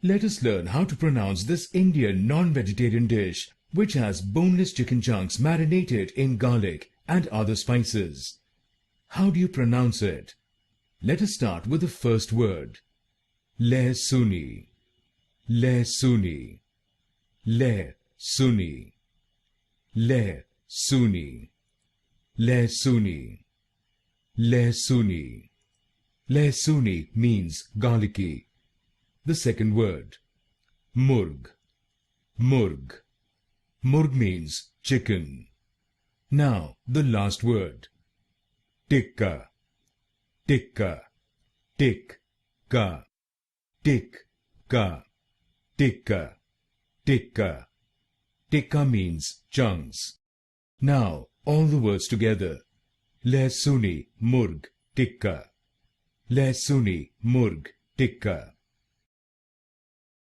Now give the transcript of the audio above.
Let us learn how to pronounce this Indian non-vegetarian dish, which has boneless chicken chunks marinated in garlic and other spices. How do you pronounce it? Let us start with the first word. Lasooni. Lasooni. Lasooni. Lasooni. Lasooni. Lasooni. Lasooni means garlicky. The second word. Murgh. Murgh. Murgh means chicken. Now the last word. Tikka. Tikka. Tikka. Tikka. Tikka. Tikka. Tikka means chunks. Now all the words together. Lasooni Murgh Tikka. Lasooni Murgh Tikka.